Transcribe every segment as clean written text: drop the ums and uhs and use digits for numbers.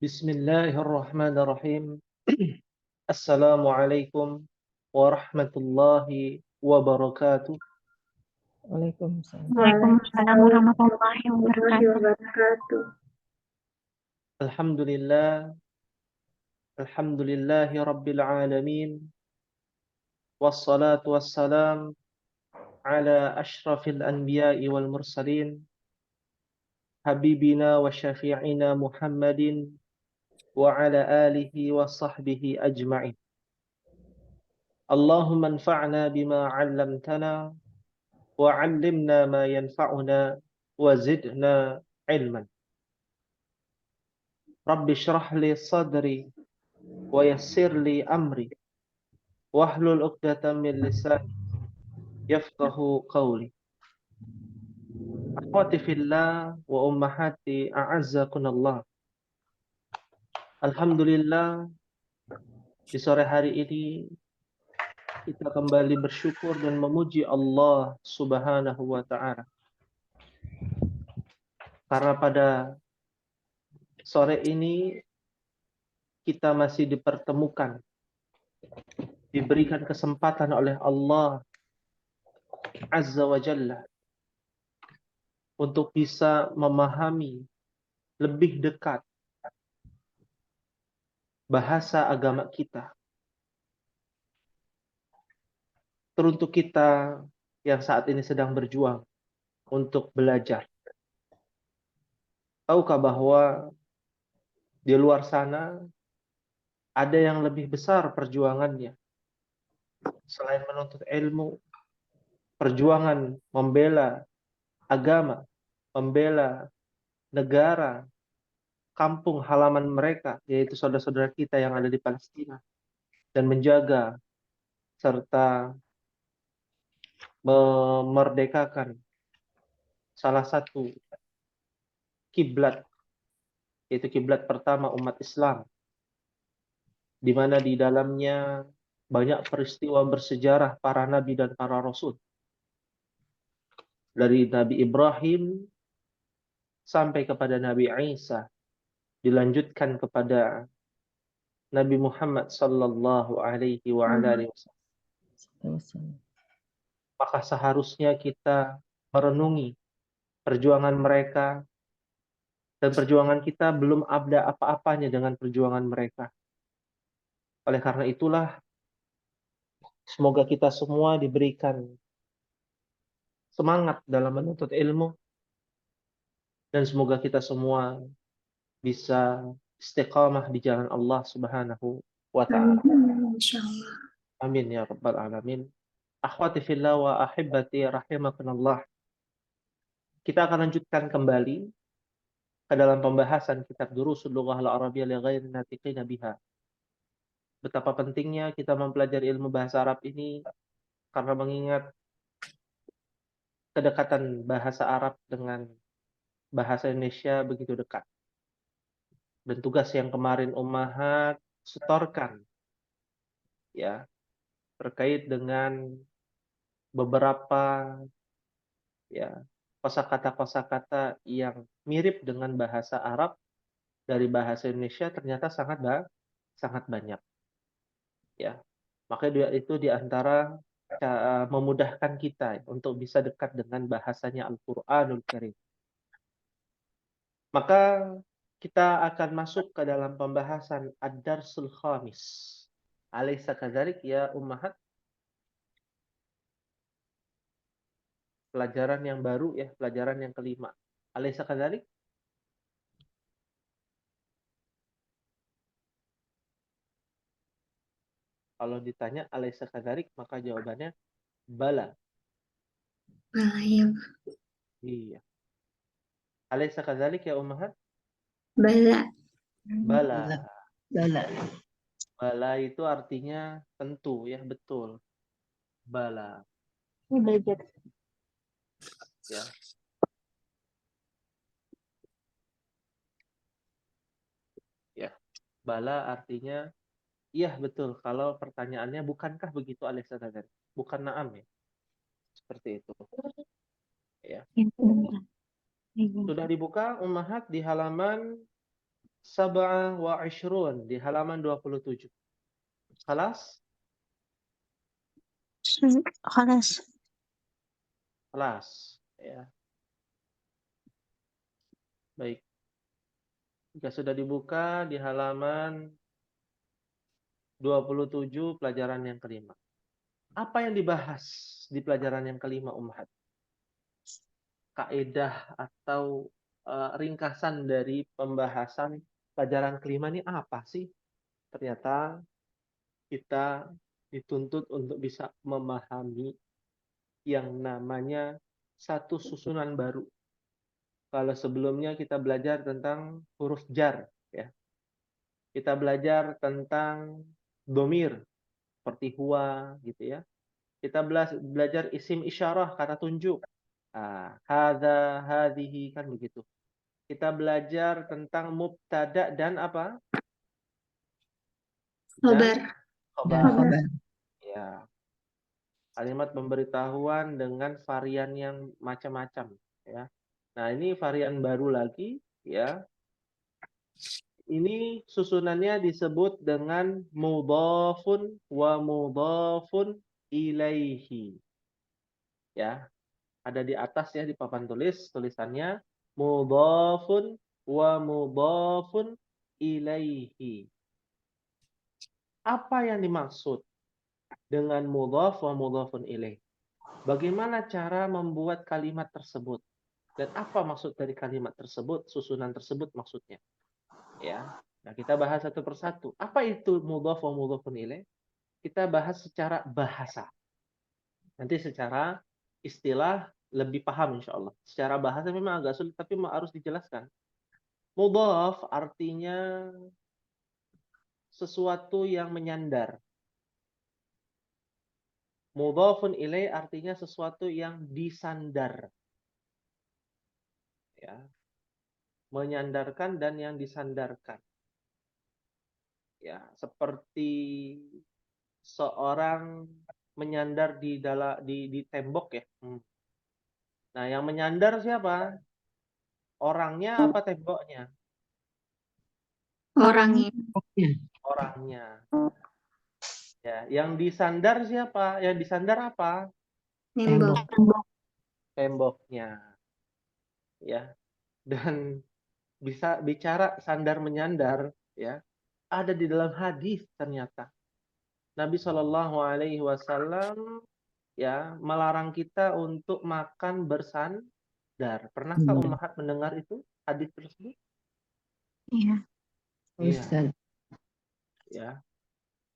Bismillahirrahmanirrahim. Assalamualaikum warahmatullahi wabarakatuh. Waalaikumsalam. Waalaikumsalam warahmatullahi wabarakatuh. Alhamdulillahi rabbil alamin. Wassalatu wassalam ala ashrafil anbiya'i wal mursalin. Habibina wa syafi'ina Muhammadin wa ala alihi wa sahbihi ajma'in. Allahumma anfa'na bima 'allamtana wa 'allimna ma yanfa'una wa zidna ilman. Rabbi shrah li sadri wa yassir li amri wahlul 'uqdatam min lisani yafqahu qawli. Akhwati fillah wa ummahati a'azzakunallah. Alhamdulillah, di sore hari ini kita kembali bersyukur dan memuji Allah Subhanahu wa ta'ala. Karena pada sore ini kita masih dipertemukan, diberikan kesempatan oleh Allah Azza wa Jalla untuk bisa memahami lebih dekat bahasa agama kita. Teruntuk kita yang saat ini sedang berjuang untuk belajar. Tahukah bahwa di luar sana ada yang lebih besar perjuangannya. Selain menuntut ilmu, perjuangan membela agama, membela negara, kampung halaman mereka, yaitu saudara-saudara kita yang ada di Palestina, dan menjaga serta memerdekakan salah satu kiblat, yaitu kiblat pertama umat Islam, di mana di dalamnya banyak peristiwa bersejarah para nabi dan para rasul. Dari Nabi Ibrahim sampai kepada Nabi Isa, dilanjutkan kepada Nabi Muhammad sallallahu alaihi wasallam. Maka seharusnya kita merenungi perjuangan mereka, dan perjuangan kita belum ada apa-apanya dengan perjuangan mereka. Oleh karena itulah, semoga kita semua diberikan semangat dalam menuntut ilmu, dan semoga kita semua bisa istiqamah di jalan Allah Subhanahu wa ta'ala. Amin ya rabbal alamin. Akhwati fillah wa ahibbati rahimakumullah. Kita akan lanjutkan kembali ke dalam pembahasan kitab Durusul Lughah Al-Arabiyyah li ghairi natiqina biha. Betapa pentingnya kita mempelajari ilmu bahasa Arab ini karena mengingat kedekatan bahasa Arab dengan bahasa Indonesia begitu dekat. Dan tugas yang kemarin Ummahat setorkan ya terkait dengan beberapa ya kosakata-kosakata yang mirip dengan bahasa Arab dari bahasa Indonesia ternyata sangat banyak. Ya. Maka itu diantara memudahkan kita untuk bisa dekat dengan bahasanya Al-Qur'anul Karim. Maka kita akan masuk ke dalam pembahasan Ad-Darsul Khamis. Alaysa kadzalik ya ummahat? Pelajaran yang baru ya, pelajaran yang kelima. Alaysa kadzalik? Kalau ditanya alaysa kadzalik, maka jawabannya bala. Iya. Iya. Alaysa kadzalik ya ummahat? Bala. Bala. Bala. Bala itu artinya tentu ya, betul. Bala. Belajar. Ya. Ya. Bala artinya iya betul. Kalau pertanyaannya bukankah begitu Alaysa kadzalik? Bukan na'am ya. Seperti itu. Ya. Sudah dibuka ummahat di halaman sab'a wa 'ishrun di halaman 27. Khalas? خلاص. Kelas, ya. Baik. Jika sudah dibuka di halaman 27 pelajaran yang kelima. Apa yang dibahas di pelajaran yang kelima, Ummahat? Kaidah atau ringkasan dari pembahasan pelajaran kelima ini apa sih? Ternyata kita dituntut untuk bisa memahami yang namanya satu susunan baru. Kalau sebelumnya kita belajar tentang huruf jar, ya. Kita belajar tentang domir, seperti huwa, gitu ya. Kita belajar isim isyarah, kata tunjuk. Hadza, hadhihi, kan begitu. Kita belajar tentang mubtada dan apa? Khabar. Dan khabar. Khabar. Ya. Kalimat pemberitahuan dengan varian yang macam-macam, ya. Nah, ini varian baru lagi, ya. Ini susunannya disebut dengan mudhafun wa mudhafun ilaihi. Ya, ada di atas ya di papan tulisannya mudhafun wa mudhafun ilaihi. Apa yang dimaksud dengan mudhaf wa mudhafun ilaih? Bagaimana cara membuat kalimat tersebut? Dan apa maksud dari kalimat tersebut, susunan tersebut maksudnya? Ya. Nah, kita bahas satu persatu. Apa itu mudhaf wa mudhafun ilaih? Kita bahas secara bahasa. Nanti secara istilah lebih paham insya Allah. Secara bahasa memang agak sulit, tapi harus dijelaskan. Mudhaf artinya sesuatu yang menyandar. Mudhafun ilaih artinya sesuatu yang disandar. Ya. Menyandarkan dan yang disandarkan. Ya, seperti seorang menyandar di tembok ya. Nah, yang menyandar siapa? Orangnya apa temboknya? Orangnya. Orangnya. Ya, yang disandar siapa? Yang disandar apa? Tembok. Temboknya. Ya. Dan bisa bicara sandar menyandar, ya. Ada di dalam hadis ternyata. Nabi Shallallahu alaihi wasallam ya melarang kita untuk makan bersandar. Pernahkah Ummahat mendengar itu hadis tersebut? Iya. Iya. Ya.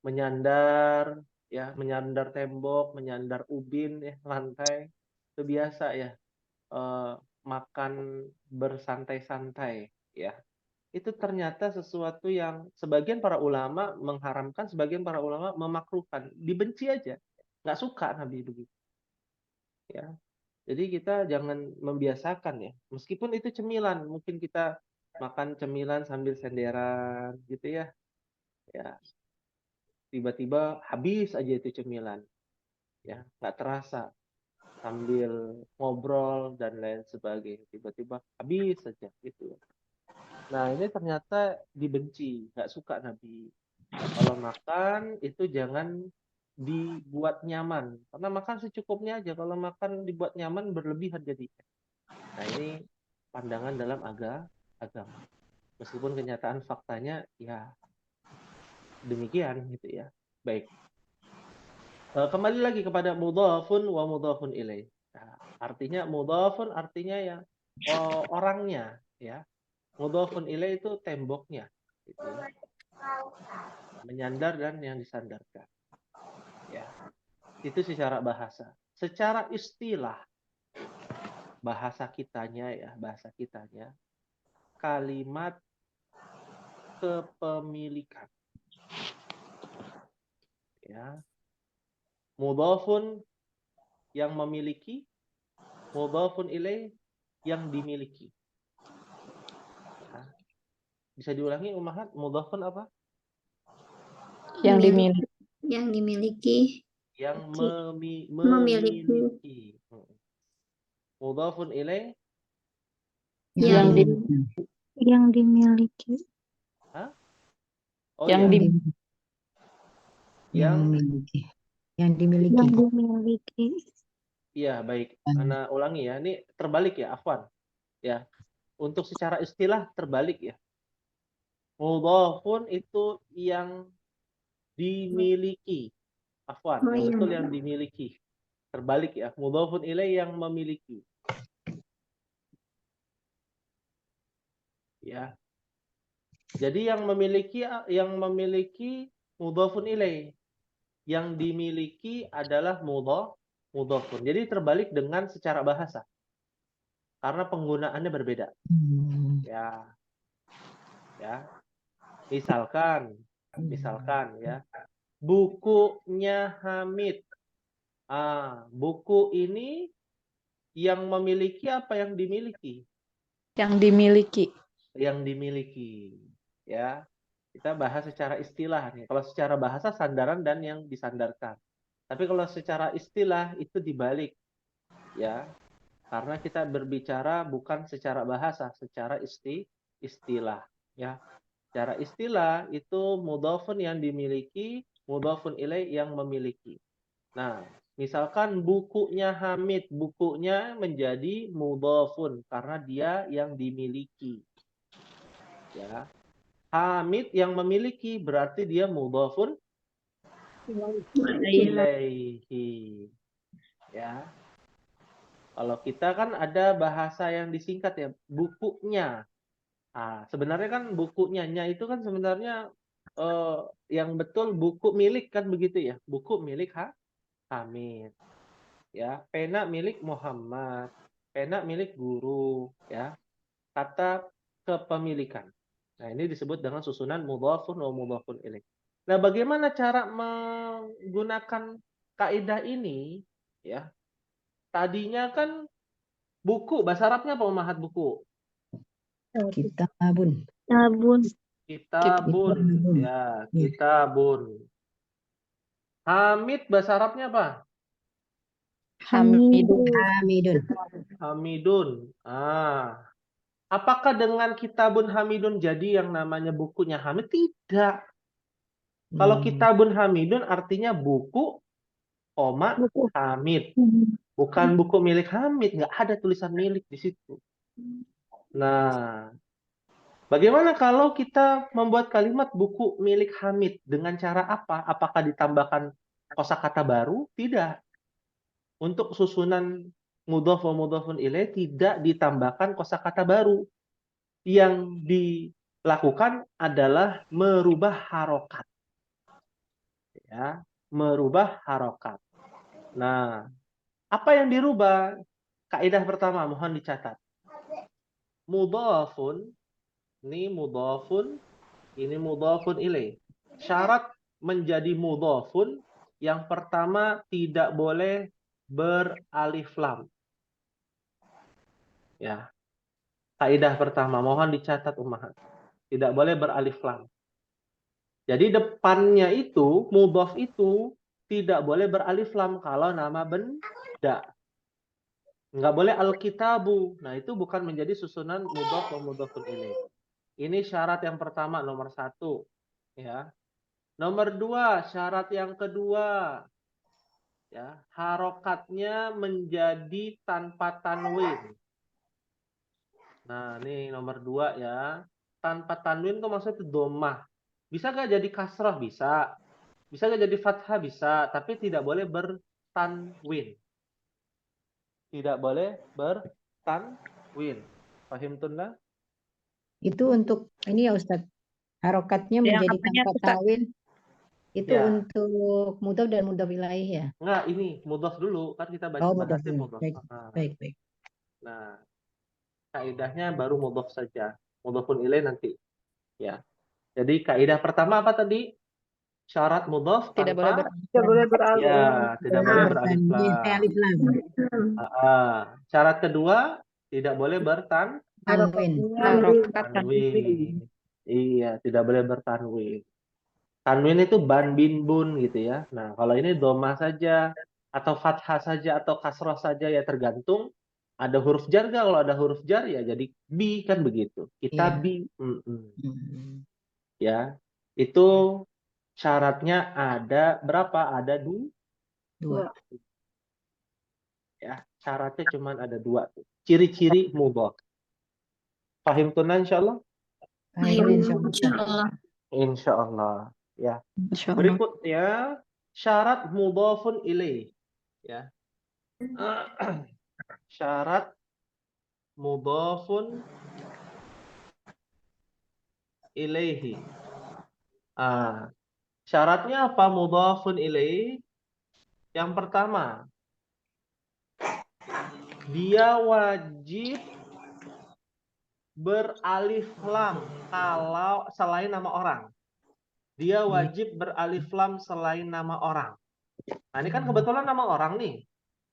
Menyandar, ya, menyandar tembok, menyandar ubin ya, lantai. Itu biasa ya. Makan bersantai-santai ya. Itu ternyata sesuatu yang sebagian para ulama mengharamkan, sebagian para ulama memakruhkan, dibenci aja, nggak suka Nabi begitu. Ya, jadi kita jangan membiasakan ya, meskipun itu cemilan, mungkin kita makan cemilan sambil senderan gitu ya, ya tiba-tiba habis aja itu cemilan, ya nggak terasa sambil ngobrol dan lain sebagainya, tiba-tiba habis saja gitu. Nah, ini ternyata dibenci, nggak suka Nabi. Kalau makan itu jangan dibuat nyaman, karena makan secukupnya aja. Kalau makan dibuat nyaman berlebihan jadinya. Nah, ini pandangan dalam agama. Meskipun kenyataan faktanya ya demikian gitu ya. Baik. Kembali lagi kepada mudhafun wa mudhafun ilaih. Nah, artinya mudhafun artinya ya orangnya ya. Mudhafun ilaih itu temboknya gitu ya. Menyandar dan yang disandarkan. Ya. Itu secara bahasa. Secara istilah bahasa kitanya kalimat kepemilikan. Ya. Mudhafun yang memiliki, mudhafun ilaih yang dimiliki. Ya. Bisa diulangi Ummahat, mudhafun apa? Yang dimiliki. Yang dimiliki. Yang Memiliki. memiliki. Mudhafun ilaih Yang dimiliki. Oh Yang ya, di yang yang memiliki, yang dimiliki. Yang dimiliki. iya baik. Ana ulangi ya. Ini terbalik ya, Afwan. Ya. Untuk secara istilah terbalik ya. Mudhafun itu yang dimiliki. Afwan, Oh yang iya. betul yang dimiliki. Terbalik ya. Mudhafun ilaih yang memiliki. Ya. Jadi yang memiliki mudhafun ilaih. Yang dimiliki adalah mudhafun. Jadi terbalik dengan secara bahasa. Karena penggunaannya berbeda. Ya. Ya. Misalkan ya. Bukunya Hamid. Buku ini yang memiliki apa yang dimiliki? Yang dimiliki. Yang dimiliki. Ya. Kita bahas secara istilah nih. Kalau secara bahasa sandaran dan yang disandarkan. Tapi kalau secara istilah itu dibalik. Ya. Karena kita berbicara bukan secara bahasa, secara istilah. Ya. Secara istilah itu mudhafun yang dimiliki, mudhafun ilaih yang memiliki. Nah, misalkan bukunya Hamid, bukunya menjadi mudhafun karena dia yang dimiliki. Ya. Hamid yang memiliki berarti dia mudhafun ilaihi. Ya. Kalau kita kan ada bahasa yang disingkat ya, bukunya. Sebenarnya kan bukunya itu kan sebenarnya yang betul buku milik kan begitu ya. Buku milik Hamid. Ya, pena milik Muhammad. Pena milik guru, ya. Kata kepemilikan. Nah, ini disebut dengan susunan mudhafun wa mudhafun ilaih. Nah, bagaimana cara menggunakan kaidah ini? Ya, tadinya kan buku, bahasa Arabnya apa Mahat buku? Kitabun. Tabun. Kitabun, ya, kitabun. Hamid, bahasa Arabnya apa? Hamidun. Hamidun. Hamidun. Apakah dengan kitabun Hamidun jadi yang namanya bukunya Hamid? Tidak. Kalau kitabun Hamidun artinya buku, Buku. Hamid. Bukan buku milik Hamid. Nggak ada tulisan milik di situ. Nah, bagaimana kalau kita membuat kalimat buku milik Hamid? Dengan cara apa? Apakah ditambahkan kosakata baru? Tidak. Untuk susunan mudhaf wa mudhafun ilaih tidak ditambahkan kosakata baru. Yang dilakukan adalah merubah harokat. Ya, merubah harokat. Nah, apa yang dirubah? Kaidah pertama, mohon dicatat. Mudhafun, ini mudhafun ilaih. Syarat menjadi mudhafun, yang pertama tidak boleh beralif lam. Ya. Kaidah pertama, mohon dicatat Ummahat. Tidak boleh beralif lam. Jadi depannya itu, mudhaf itu tidak boleh beralif lam kalau nama benda. Nggak boleh al-kitabu. Nah, itu bukan menjadi susunan mudhaf wa mudhafun ilaih. Ini syarat yang pertama, nomor 1. Ya. Nomor 2, syarat yang kedua. Ya, harokatnya menjadi tanpa tanwin. Nah, ini nomor 2 ya. Tanpa tanwin itu maksudnya dhammah. Bisa nggak jadi kasrah? Bisa. Bisa nggak jadi fathah? Bisa. Tapi tidak boleh bertanwin. Tidak boleh bertanwin. Paham tunlah? Itu untuk ini ya Ustadz. Harokatnya menjadi tanpa tanwin. Itu Ya. untuk mudhaf dan mudhaf ilaih ya. Enggak, ini mudhaf dulu. Kan kita Oh, mudhaf bahasnya dulu. mudhaf. Baik. Nah, kaidahnya baru mudhaf saja. Mudhafun ilaih nanti. Ya. Jadi kaidah pertama apa tadi? Syarat mudhaf Tidak boleh tanpa beralif. ya, tidak boleh beralif Alif lam. lam. Syarat kedua tidak boleh Tanwin. bertanwin. Iya, tidak boleh bertanwin. Tanwin itu ban bin bun gitu ya. Nah, kalau ini dhamma saja atau fathah saja atau kasrah saja ya tergantung. Ada huruf jar nggak? Kalau ada huruf jar ya jadi bi kan begitu. Kita Iya. bi. Ya. Itu syaratnya ada berapa? Ada Dua. ya. Syaratnya cuma ada 2 tuh. Ciri-ciri mudhaf. Paham tuh insyaallah? Akhir insyaallah. Insyaallah. Insyaallah. Ya. Insya Allah. Berikutnya syarat mudhafun ilaih. Ya. Syarat mudhafun ilaihi. Syaratnya apa mudhafun ilaih? Yang pertama, dia wajib beralif lam kalau selain nama orang. Dia wajib beralif lam selain nama orang. Nah, ini kan kebetulan nama orang nih.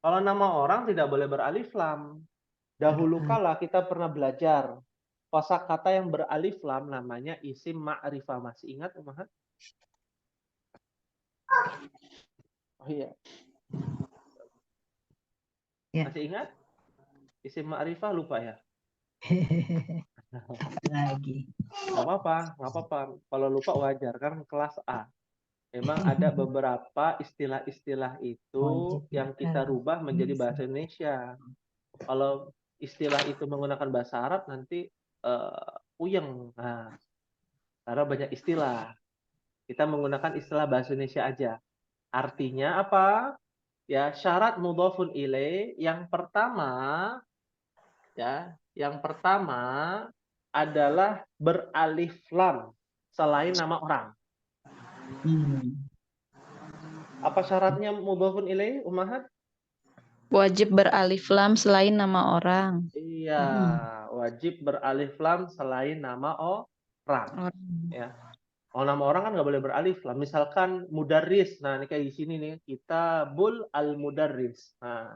Kalau nama orang tidak boleh beralif lam. Dahulu kala kita pernah belajar kosakata yang beralif lam namanya isim ma'rifah. Masih ingat, Umahat? Oh iya. Ya. Masih ingat? Isim ma'rifah lupa ya? Lagi. Nggak apa-apa. Kalau lupa wajar, kan kelas A. Memang ada beberapa istilah-istilah itu yang kita rubah menjadi bahasa Indonesia. Kalau istilah itu menggunakan bahasa Arab nanti puyeng. Nah, karena banyak istilah. Kita menggunakan istilah bahasa Indonesia aja. Artinya apa? Ya, syarat mudhafun ilaih yang pertama adalah beralif lam selain nama orang. Apa syaratnya mudhafun ilaih, Ummahat? Wajib beralif lam selain nama orang. Iya, wajib beralif lam selain nama orang. Ya. Oh, nama orang kan nggak boleh beralif lam. Misalkan mudarris. Nah, ini kayak di sini nih, Kitabul al-Mudarris. Nah,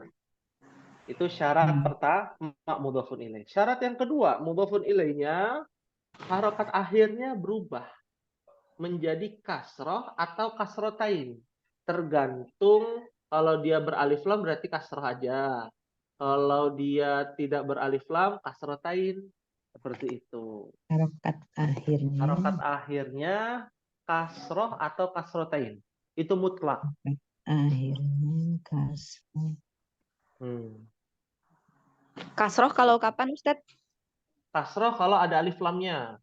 itu syarat pertama mudhafun ilaih. Syarat yang kedua, mudhafun ilaihnya harokat akhirnya berubah menjadi kasroh atau kasrotain. Tergantung kalau dia beralif lam berarti kasroh aja. Kalau dia tidak beralif lam, kasrotain. Seperti itu. Harokat akhirnya. Harokat akhirnya kasroh atau kasrotain. Itu mutlak. Akhirnya kasroh. Kasroh kalau kapan, Ustadz? Kasroh kalau ada alif lamnya.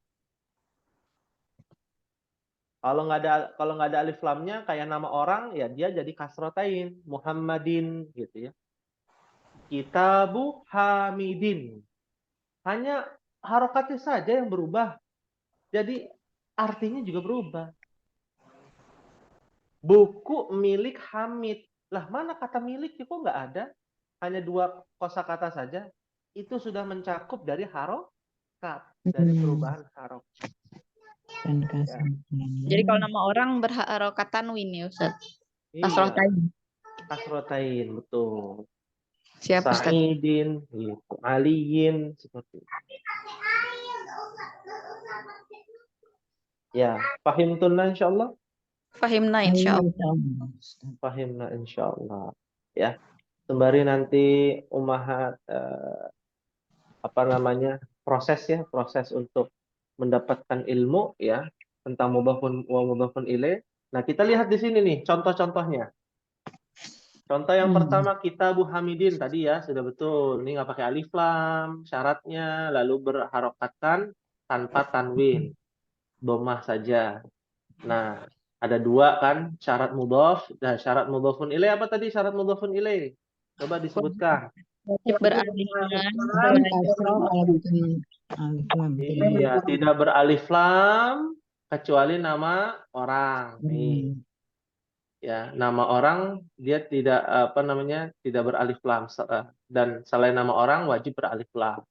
Kalau nggak ada alif lamnya, kayak nama orang, ya dia jadi kasrotain. Muhammadin, gitu ya. Kitabu Hamidin. Hanya harokatnya saja yang berubah. Jadi artinya juga berubah. Buku milik Hamid. Lah, mana kata milik? Kok nggak ada? Hanya 2 kosakata saja. Itu sudah mencakup dari harokat. Dari perubahan harokat. Ya. Jadi kalau nama orang berharokat tanwin ya, Ustadz? Iya. Kasrotain. Kasrotain, betul. Siap, Ustadz. Sa'idin, gitu. Aliyin, seperti itu. Ya, fahimtunna insyaallah. Fahimna insyaallah. Fahimna insyaallah. Ya, sembari nanti Ummahat proses untuk mendapatkan ilmu ya tentang mudhafun wa mudhafun ilaih. Nah, kita lihat di sini nih contoh-contohnya. Contoh yang pertama Kitabu Hamidin tadi ya sudah betul. Ini nggak pakai alif lam syaratnya, lalu berharokatkan tanpa tanwin, dhammah saja. Nah, ada 2 kan syarat mudhaf. Nah, syarat mudhafun ilaih apa tadi syarat mudhafun ilaih? Coba disebutkan. Wajib beralif lam. Iya, tidak beralif lam kecuali nama orang. Nih. Ya, nama orang dia tidak tidak beralif lam dan selain nama orang wajib beralif lam.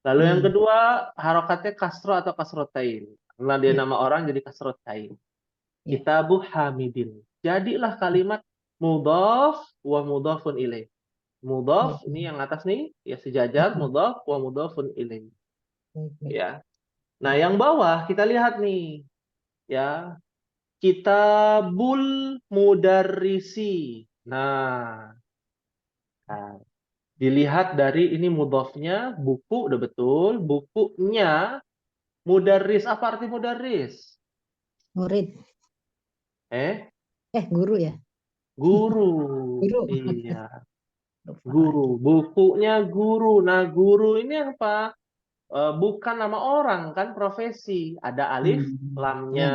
Lalu yang kedua, harokatnya kasro atau kasrotain. Karena dia nama orang jadi kasrotain. Kitabu Hamidin. Jadilah kalimat mudhaf wa mudhafun ilaih. Mudhaf ini yang atas nih, ya sejajar mudhaf wa mudhafun ilaih. Ya. Nah, yang bawah kita lihat nih. Ya. Kitabul Mudarrisi. Nah, dilihat dari ini mudhafnya, buku udah betul, bukunya mudarris. Apa arti mudarris? Murid. Guru ya? Guru. Guru. Iya, Lupa guru. Bukunya guru. Nah, guru ini apa? Bukan nama orang kan, profesi. Ada alif lagi. lamnya.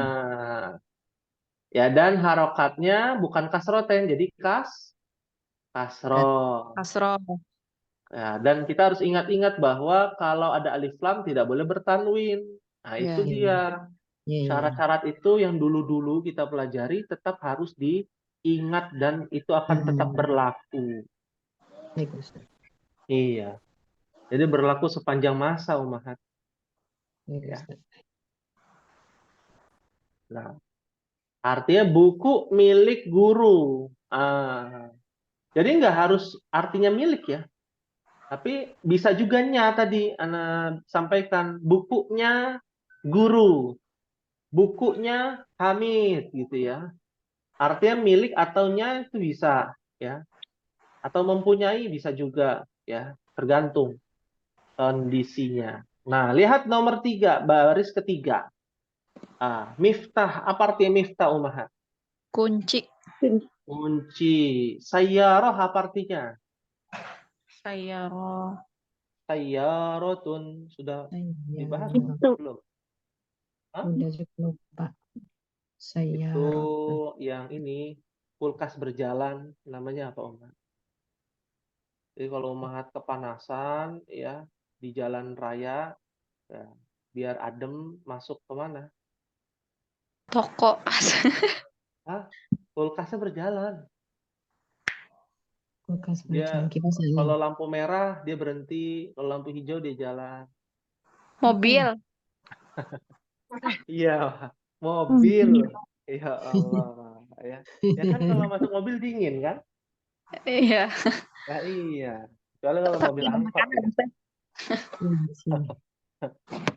Ya, dan harokatnya bukan kasroten, jadi kasroh. Kasroh. Ya, dan kita harus ingat-ingat bahwa kalau ada alif lam tidak boleh bertanwin. Nah, Ya. itu dia. Iya. Syarat-syarat itu yang dulu-dulu kita pelajari tetap harus diingat dan itu akan tetap berlaku. Baik, Ustaz. Iya. Jadi berlaku sepanjang masa, Umahat. Baik, Ya. Ustaz. Nah, artinya buku milik guru. Jadi nggak harus artinya milik ya. Tapi bisa juga tadi Ana sampaikan bukunya guru, bukunya Hamid gitu ya. Artinya milik ataunya itu bisa ya. Atau mempunyai bisa juga ya, tergantung kondisinya. Nah, lihat nomor 3, baris ketiga. Miftah, apa artinya miftah, Umahat? Kunci. Kunci. Sayyarah apa artinya? Sayyarah. Sayyaratun. Sudah dibahas belum? Udah cukup, Pak. Saya Itu yang ini, kulkas berjalan. Namanya apa, Umahat? Jadi kalau Umahat kepanasan, ya, di jalan raya, ya, biar adem, masuk ke mana? Toko. Kulkasnya berjalan. kulkas Dia berjalan kipas angin. kalau lampu merah dia berhenti, kalau lampu hijau dia jalan. Mobil. Iya, mobil. Ya Allah, ya. Ya kan kalau masuk mobil dingin kan? Iya. Ya iya. Kecuali kalau mobil angkot ya.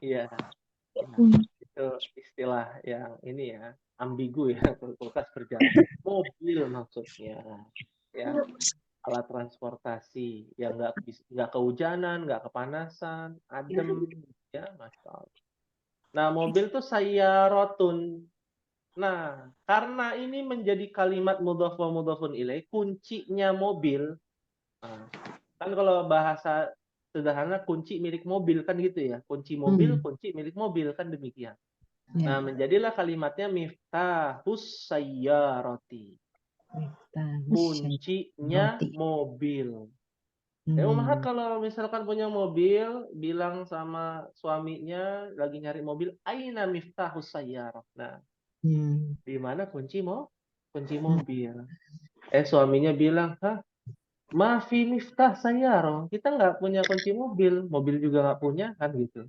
Iya. Nah, itu istilah yang ini ya, ambigu ya, kulkas berjalan. Mobil maksudnya. Ya, alat transportasi yang nggak kehujanan, nggak kepanasan, adem, ya, Masya Allah. Nah, mobil tuh sayyaratun. Nah, karena ini menjadi kalimat mudhaf wa mudhafun ilaih, kuncinya mobil. Nah, kan kalau bahasa sederhana kunci milik mobil kan gitu ya. Kunci mobil, kunci milik mobil kan demikian. Nah, menjadilah kalimatnya miftahus sayyarati. Kuncinya mobil. Ya, Umahat kalau misalkan punya mobil, bilang sama suaminya lagi nyari mobil, aina miftahus sayyarah. Nah, di mana kunci mobil? Suaminya bilang, Mafi miftah sayyarah. Kita nggak punya kunci mobil juga nggak punya kan gitu.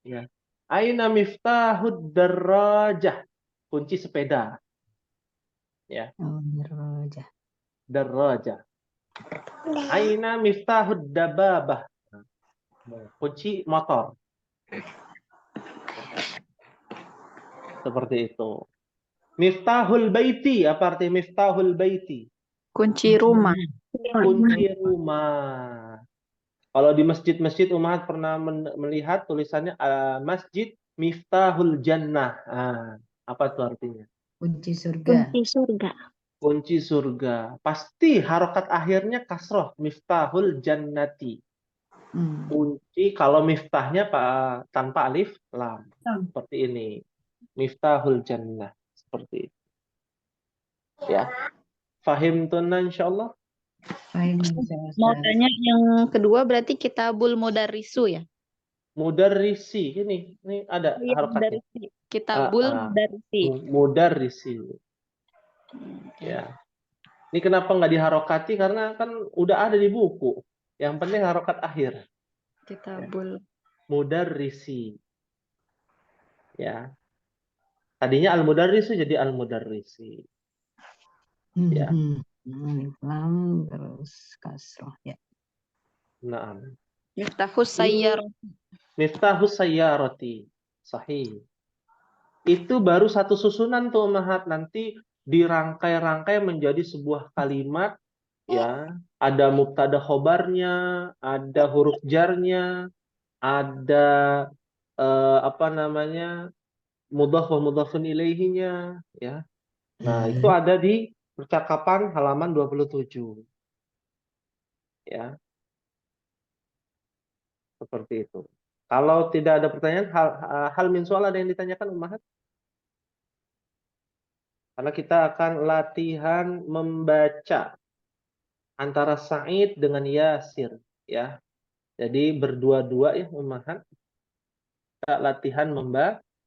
Ya. Aina miftahud darajah. Kunci sepeda. Ya. Darajah. Aina miftahud dababah. Kunci motor. Seperti itu. Miftahul baiti. Apa arti miftahul baiti? Kunci rumah. Kunci rumah. Kalau di masjid-masjid Umahat pernah melihat tulisannya Masjid Miftahul Jannah. Apa itu artinya? Kunci surga. Kunci surga. Kunci surga. Pasti harokat akhirnya kasroh. Miftahul Jannati. Kunci kalau miftahnya tanpa alif lam. Seperti ini. Miftahul Jannah. Seperti itu. Ya. Fahim tunan insyaallah. Mau tanya yang kedua berarti kitabul mudarrisu ya? Mudarrisi. Ini ada harokatnya. Kitabul mudarrisi. Mudarrisi. Ya. Ini kenapa nggak diharokati? Karena kan udah ada di buku. Yang penting harokat akhir. Kitabul. Mudarrisi. Ya. Tadinya al-mudarrisu jadi al-mudarrisi. Ya. Terus kasroh ya. Naam. Miftahus sayyarati. Miftahus sayyarati. Sahih. Itu baru satu susunan tuh Mahat. Nanti dirangkai-rangkai menjadi sebuah kalimat. Ya. Ada mubtada khobarnya, ada huruf jarnya, ada apa namanya, mudhaf wa mudhafun ilaihinya, ya. Nah, itu ada di percakapan halaman 27. Ya, seperti itu. Kalau tidak ada pertanyaan, hal min soal ada yang ditanyakan, Ummahat? Karena kita akan latihan membaca antara Sa'id dengan Yasir, ya. Jadi berdua-dua ya, Ummahat. Kita latihan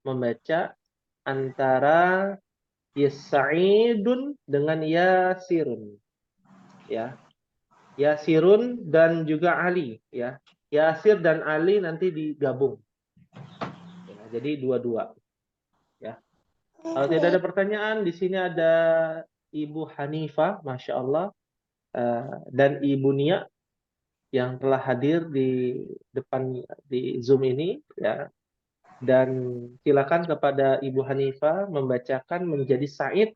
membaca antara Sa'idun dengan Yasirun, ya. Yasirun dan juga Ali, ya. Yasir dan Ali nanti digabung. Ya, jadi dua-dua, ya. Kalau tidak ada pertanyaan, di sini ada Ibu Hanifah, Masya Allah, dan Ibu Nia yang telah hadir di depan di Zoom ini, ya. Dan silakan kepada Ibu Hanifah membacakan menjadi Said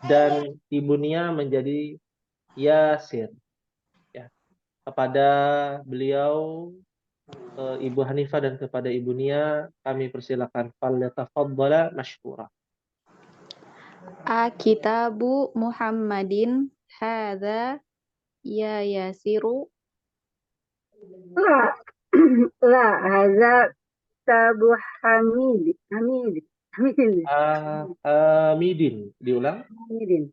dan Ibu Nia menjadi Yasir. Ya. Kepada beliau, Ibu Hanifah dan kepada Ibu Nia, kami persilakan. Falyatafaddala mashkura. Kitabu Muhammadin hadza ya Yasiru. لا لا هذا كتاب حميد Hamidin. Diulang. حميد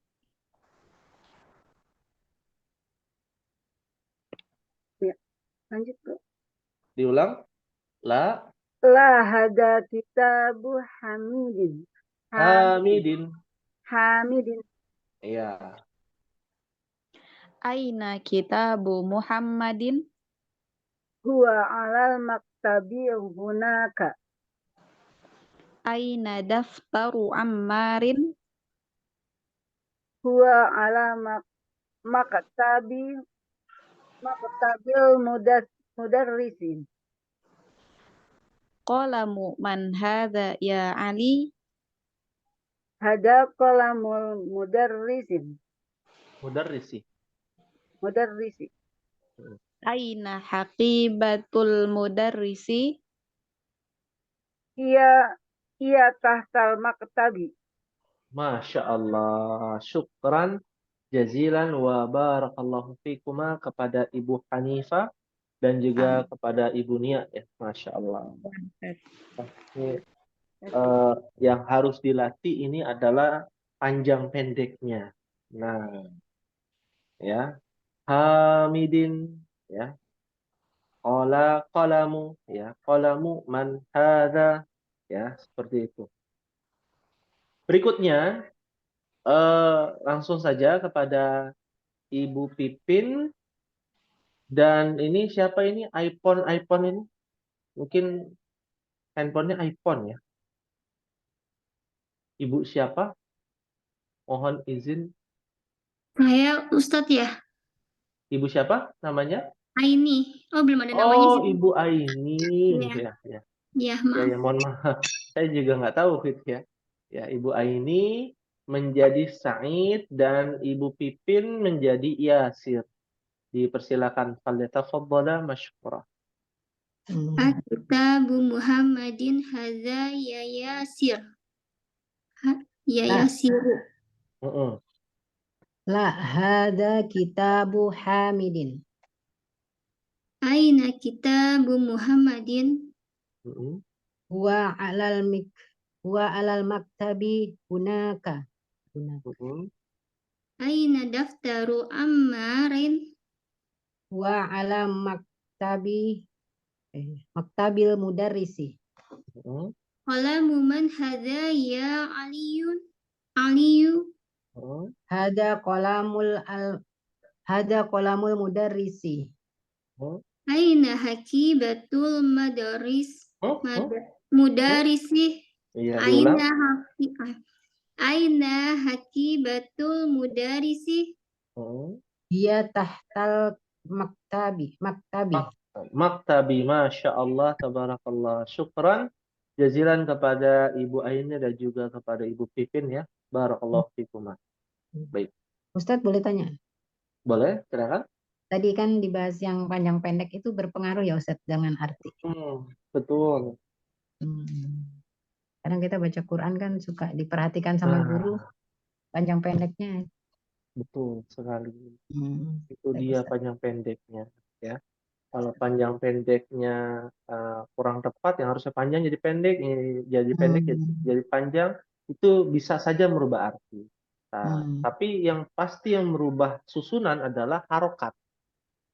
ya, lanjut Bro. Diulang. La. لا هذا كتاب حميد Hamidin. حامد Iya. Aina kitabu Muhammadin. هو على المكتب هناك Aina daftaru Ammarin. هو على مكتب المدرس Qalamu man hadza ya Ali. هذا قلم المدرس Mudarrisi. Aina haqibatul mudarrisi. هي هي تحت المكتب Masya Allah. Syukran jazilan wa barakallahu fikuma kepada Ibu Hanifah dan juga kepada Ibu Nia, ya. Masya Allah. Ini, yang harus dilatih ini adalah panjang pendeknya. Nah, ya. Hamidin, ya. Qalamu, ya. Qalamu man hadza, ya, seperti itu. Berikutnya, langsung saja kepada Ibu Pipin. Dan ini siapa ini? iPhone ini? Mungkin handphonenya iPhone, ya. Ibu siapa? Mohon izin. Saya Ustadz ya, Ibu siapa namanya? Aini. Oh, belum ada namanya Oh, sih. Ibu Aini. Iya. Ya, ya. Ya, Ya, maaf. ya, mohon maaf. Saya juga nggak tahu gitu, ya. Ya, Ibu Aini menjadi Sa'id dan Ibu Pipin menjadi Yasir. Dipersilakan. Falyatafaddala mashkura. Kitabu Muhammadin hadza ya Yasir. Ya Lah. Yasiru. La hada kitabu Hamidin. Aina kitabu Muhammadin. Huwa alal maktabi hunaka. Aina daftaru Ammarin. Huwa ala maktabil mudarrisi. Qalamu man hadza ya Aliyu. Hada qalamul mudarrisi. Aina hakibatul mudarisi. Iya, diulang. Aina hakibatul mudarisi. Dia tahtal maktabi. Maktabi, Masya Allah, tabarakallah. Syukran jazilan kepada Ibu Aini dan juga kepada Ibu Pipin, ya. Barakallahu fikumah. Baik. Ustadz boleh tanya? Boleh, silakan. Tadi kan dibahas yang panjang pendek itu berpengaruh ya Ustadz dengan arti. Betul. Kadang kita baca Quran kan suka diperhatikan sama guru panjang pendeknya. Betul sekali. Itu Baik, dia Ustaz. panjang pendeknya, ya. Kalau panjang pendeknya kurang tepat, yang harusnya panjang jadi pendek, jadi pendek jadi panjang, itu bisa saja merubah arti. Tapi yang pasti yang merubah susunan adalah harokat.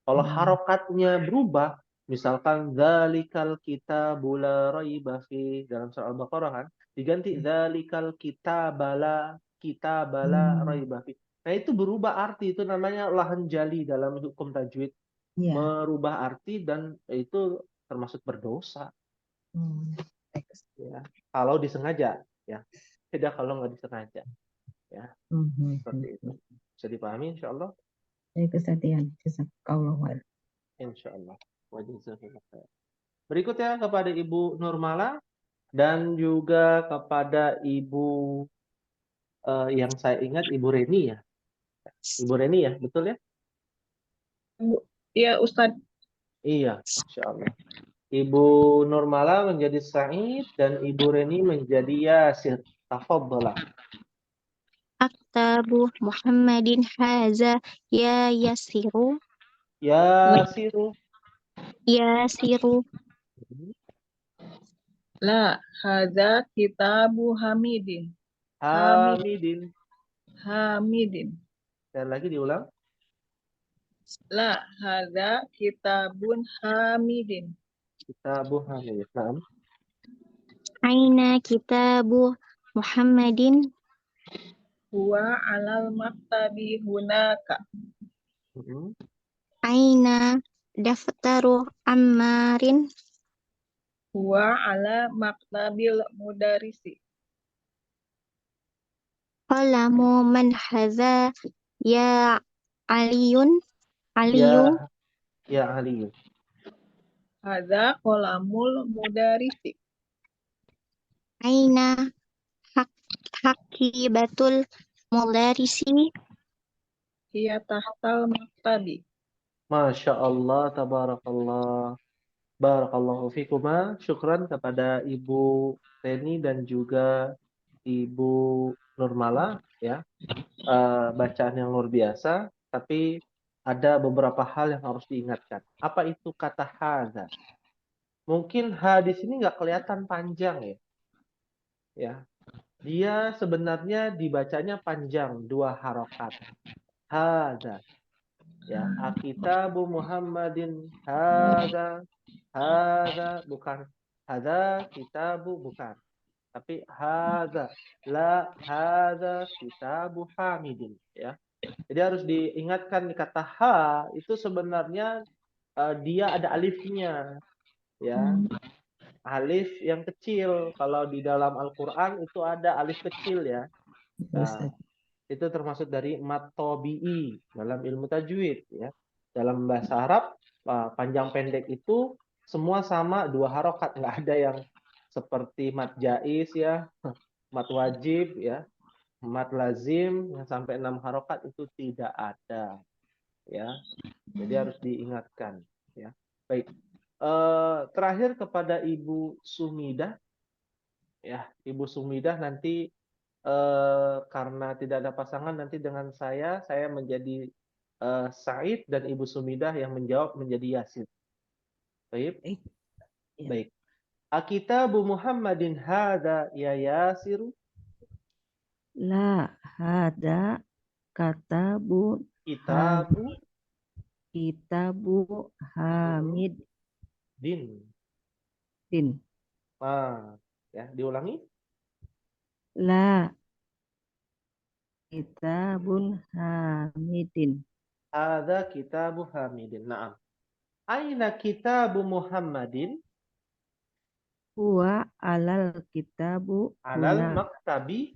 Kalau harokatnya berubah, misalkan dzalikal kitabu la raiba fi dalam surah Al-Baqarah kan, diganti dzalikal kitabala raiba fi. Nah, itu berubah arti, itu namanya lahan jali dalam hukum tajwid. Iya. Merubah arti dan itu termasuk berdosa, Baik, Ustaz. ya. Kalau disengaja, ya. Tidak kalau nggak disengaja, ya. Seperti itu. Bisa dipahami, insya Allah. Baik, Ustaz Dian. Jazakallahu khairan. Insya Allah. Berikutnya kepada Ibu Nurmala dan juga kepada Ibu yang saya ingat Ibu Reni, ya. Ibu Reni, ya, betul ya? Iya, Ustadz. Iya, Masya Allah. Ibu Nurmala menjadi Sa'id dan Ibu Reni menjadi Yasir. Tafadhalah. Aktabu Muhammadin haza ya yasiru Yasiru. yasiru La, hadza kitabu Hamidin. Hamidin. Hamidin. Sekali lagi diulang. La, hadza kitabun Hamidin. Kitabu Hamidin. Naam. Aina kitabu Muhammadin Huwa alal maktabi hunaka. Aina daftaru Ammarin Huwa ala maktabil mudarisi. Qalamu man hadza ya Aliyu Ya Ali. Hadza qalamul mudarisi. Aina hakibatul mudarisi Hiya tahtal maktabi. Masya Allah, tabarakallah. Barakallahu fikuma. Syukran kepada Ibu Reni dan juga Ibu Nurmala, ya. Bacaan yang luar biasa, tapi ada beberapa hal yang harus diingatkan. Apa itu kata hadza? Mungkin ha di sini nggak kelihatan panjang, ya. Ya. Dia sebenarnya dibacanya panjang, 2 harokat. Hadza. Ya, Akitabu Muhammadin hadza bukan hadza kitabu, bukan, tapi hadza, la hadza kitabu Hamidin, ya. Jadi harus diingatkan kata ha itu sebenarnya dia ada alifnya, ya. Alif yang kecil. Kalau di dalam Al-Qur'an itu ada alif kecil, ya. Nah, itu termasuk dari mad tabi'i dalam ilmu tajwid, ya. Dalam bahasa Arab panjang pendek itu semua sama 2 harokat, nggak ada yang seperti mad jaiz, ya, mad wajib, ya, mad lazim yang sampai 6 harokat itu tidak ada, ya. Jadi harus diingatkan, ya. Baik. Terakhir kepada Ibu Sumidah, ya. Ibu Sumidah nanti karena tidak ada pasangan, nanti dengan saya menjadi Said dan Ibu Sumidah yang menjawab menjadi Yasir. Baik. Baik. Akitabu Muhammadin hadza ya Yasiru? La, hada katabu kitabu Hamid Din. Ya, diulangi. La, kitabun Hamidin. Hadza kitabu Hamidin. Naam. Aina kitabu Muhammadin? Huwa alal kitabu Alal maktabi.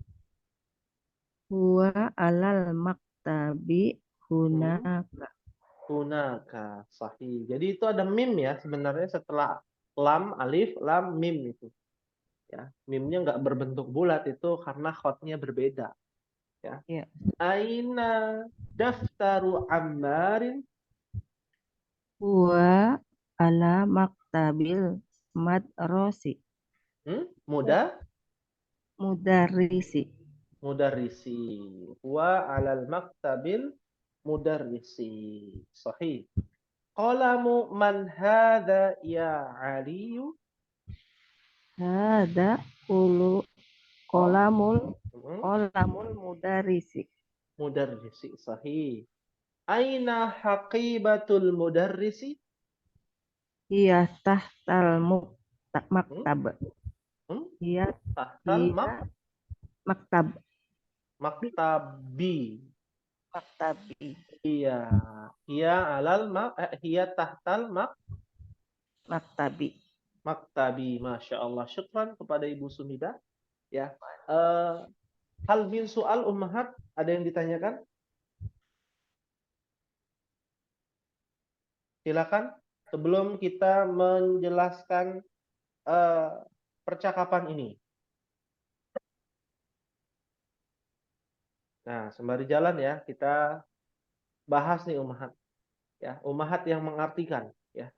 Huwa alal maktabi hunaka. Hunaka, sahih. Jadi itu ada mim, ya, sebenarnya setelah lam, alif, lam, mim itu. Ya, mimnya nggak berbentuk bulat itu karena khotnya berbeda. Ya. Ya. Aina daftaru Ammarin? Huwa ala maktabil madrasi. Mudah? mudarrisi. Mudarrisi. Huwa 'alal maktabil mudarrisi. Sahih. Qalamu man hadha ya Aliyu? Hada kolamul mudarrisi. Mudarrisi. Sahih. Aina haqibatul mudarrisi? Hiya tahtal maktab. Hiya Tahtal maktab. maktabi. Maktabi. Iya. Hiya tahtal Maktabi. maktabi. Masya Allah. Syukran kepada Ibu Sumida. Ya. Hal min soal ummahat, ada yang ditanyakan? Silakan. Sebelum kita menjelaskan percakapan ini. Nah, sembari jalan ya, kita bahas nih ummahat. Ya, ummahat yang mengartikan. Ya.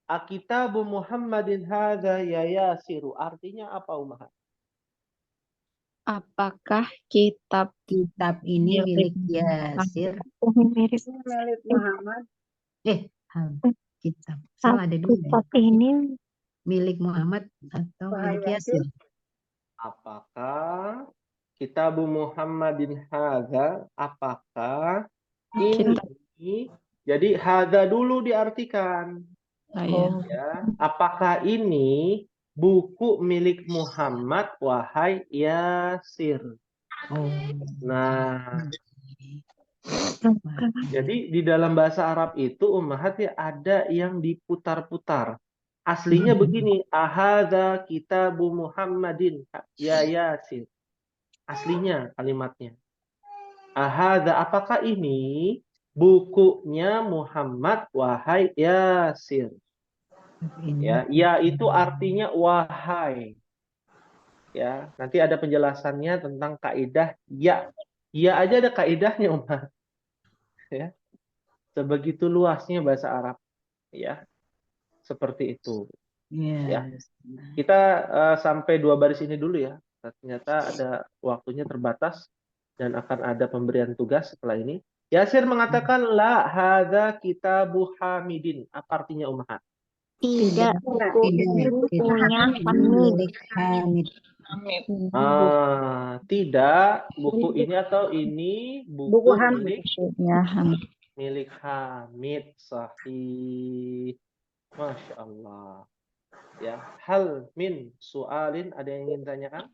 Akitabu Muhammadin hadza ya Yasiru. Artinya apa ummahat? Apakah kitab ini milik Yasir? Milik Muhammad. Kitab. Salah ada dua. Kitab ini Milik Muhammad atau milik Yasir? Apakah Kitabu Muhammadin hadza, apakah ini? Jadi hadza dulu diartikan. Ya, apakah ini buku milik Muhammad wahai Yasir? Nah, jadi di dalam bahasa Arab itu ummahat ya ada yang diputar-putar. Aslinya begini, ahadza kitabu Muhammadin ya Yasir. Aslinya kalimatnya. Ahadza, apakah ini bukunya Muhammad wahai Yasir? Ya itu artinya wahai. Ya, nanti ada penjelasannya tentang kaidah ya. Ya aja ada kaidahnya, Umar. Ya. Sebegitu luasnya bahasa Arab, ya. Seperti itu. Ya. Kita sampai 2 baris ini dulu ya. Ternyata ada waktunya terbatas dan akan ada pemberian tugas setelah ini. Yasir mengatakan la hadza kitabu Hamidin. Apa artinya ummahat? tidak bukunya Hamid. Tidak buku ini atau ini buku milik Hamid. Sahih. Masya Allah. Ya, hal min sualin, ada yang ingin tanyakan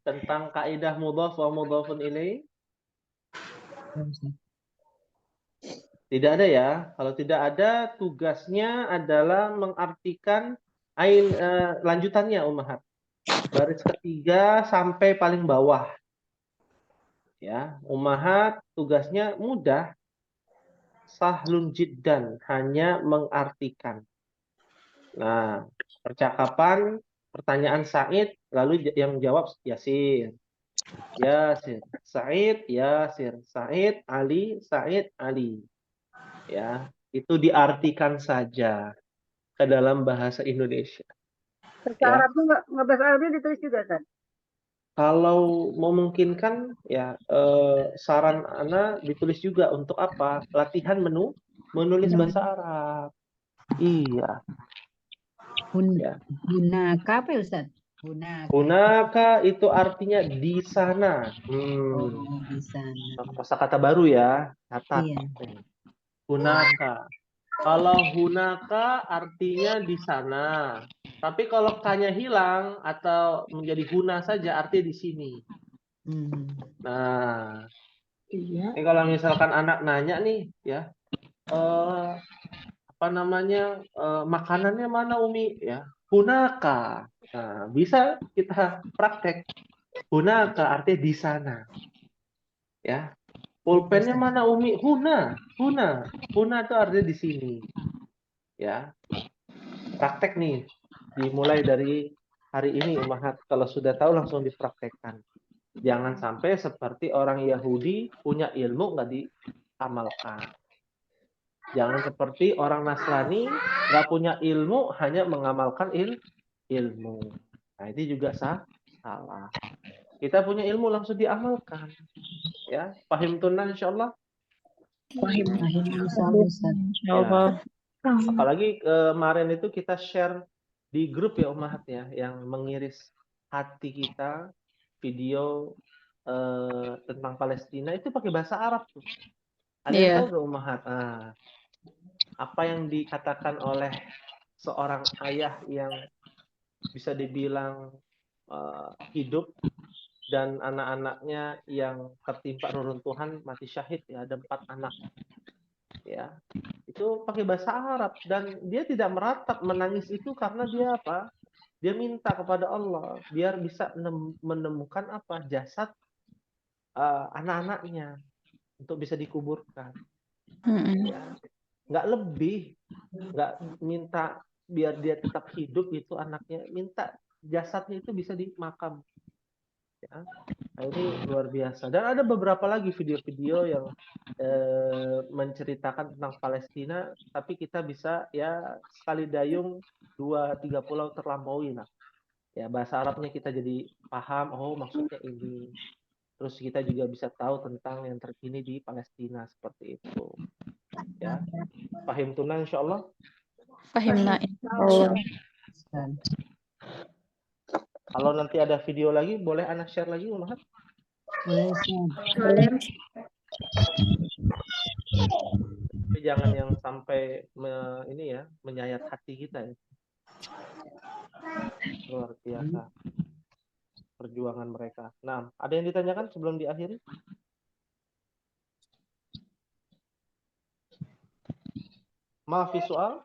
tentang kaidah mudhaf wa mudhafun ilaih? Tidak ada ya. Kalau tidak ada, tugasnya adalah mengartikan lanjutannya ummahat. Baris ketiga sampai paling bawah. Ya, ummahat tugasnya mudah. Sahlun jiddan, hanya mengartikan. Nah, percakapan, pertanyaan Said, lalu yang jawab Yasir. Yasir, Said, Yasir, Said, Ali, Said, Ali. Ya, itu diartikan saja ke dalam bahasa Indonesia. Bahasa Arabnya nggak bahasa Arabnya ditulis juga kan? Kalau memungkinkan ya saran Ana ditulis juga untuk apa? Latihan menulis bahasa Arab. Iya. Hunaka apa ya Ustaz? Hunaka itu artinya di sana. Di sana. Kosakata baru ya. Catat. Hunaka. Kalau hunaka artinya di sana. Tapi kalau kanya hilang atau menjadi huna saja artinya di sini. Nah, ini kalau misalkan anak nanya nih, ya, apa namanya, makanannya mana Umi? Ya, hunaka. Nah, bisa kita praktek. Hunaka artinya di sana. Ya, pulpennya mana Umi? Huna. Huna itu artinya di sini. Ya, praktek nih. Dimulai dari hari ini ummahat, kalau sudah tahu langsung dipraktekkan. Jangan sampai seperti orang Yahudi punya ilmu nggak diamalkan. Jangan seperti orang Nasrani nggak punya ilmu hanya mengamalkan ilmu. Nah, ini juga salah. Kita punya ilmu langsung diamalkan. Ya, pahim tunan insyaallah. Pahim Ustaz. Ya. Apalagi kemarin itu kita share di grup ya Ummahat ya, yang mengiris hati kita video tentang Palestina itu pakai bahasa Arab tuh. Ada yang tahu nggak Ummahat? Nah, apa yang dikatakan oleh seorang ayah yang bisa dibilang hidup dan anak-anaknya yang tertimpa reruntuhan mati syahid ya, ada 4 anak ya, itu pakai bahasa Arab dan dia tidak meratap menangis itu karena dia apa? Dia minta kepada Allah biar bisa menemukan apa? Jasad anak-anaknya untuk bisa dikuburkan. Ya. Nggak lebih, nggak minta biar dia tetap hidup itu anaknya, minta jasadnya itu bisa dimakam. Ya. Nah, ini luar biasa. Dan ada beberapa lagi video-video yang menceritakan tentang Palestina, tapi kita bisa ya sekali dayung 2-3 pulau terlampaui lah. Ya, bahasa Arabnya kita jadi paham, oh maksudnya ini. Terus kita juga bisa tahu tentang yang terkini di Palestina seperti itu. Ya, pahim tunan insyaallah. Pahimna. Kalau nanti ada video lagi, boleh anak share lagi, Ummahat? Boleh. Tapi jangan yang sampai ini ya, menyayat hati kita ya. Luar biasa perjuangan mereka. Nah, ada yang ditanyakan sebelum diakhiri? Maaf, soal?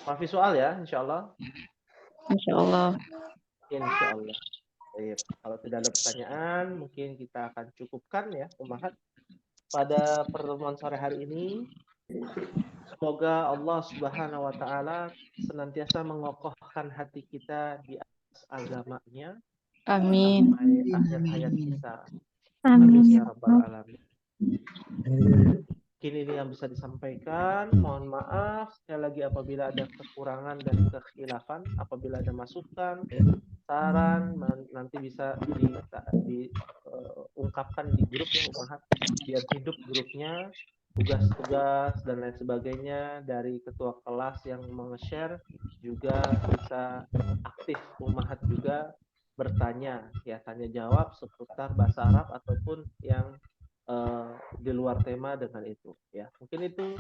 Maaf, soal ya, insyaallah. Insyaallah. Insyaallah. Baik. Kalau tidak ada pertanyaan, mungkin kita akan cukupkan ya, Ummahat, pada pertemuan sore hari ini. Semoga Allah Subhanahu wa taala senantiasa mengokohkan hati kita di atas agamanya. Amin. Sampai akhir hayat kita. Amin Ya ya Rabbal Allah. Alamin. Mungkin ini yang bisa disampaikan. Mohon maaf sekali lagi apabila ada kekurangan dan kekhilafan. Apabila ada masukan, saran, nanti bisa diungkapkan di grup ya Ummahat. Biar hidup grupnya, tugas-tugas dan lain sebagainya dari ketua kelas yang meng-share juga bisa aktif Ummahat juga bertanya ya, tanya jawab seputar bahasa Arab ataupun yang di luar tema dengan itu ya. Mungkin itu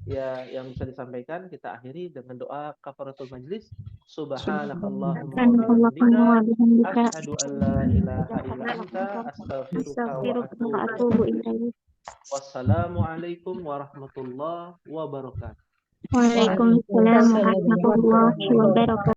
ya yang bisa disampaikan. Kita akhiri dengan doa kafaratul majlis. Subhanakallahumma wa bihamdika asyhadu an la ilaha illa anta astaghfiruka wa atubu ilaik. Wassalamualaikum warahmatullahi wabarakatuh. Waalaikumsalam warahmatullahi wabarakatuh.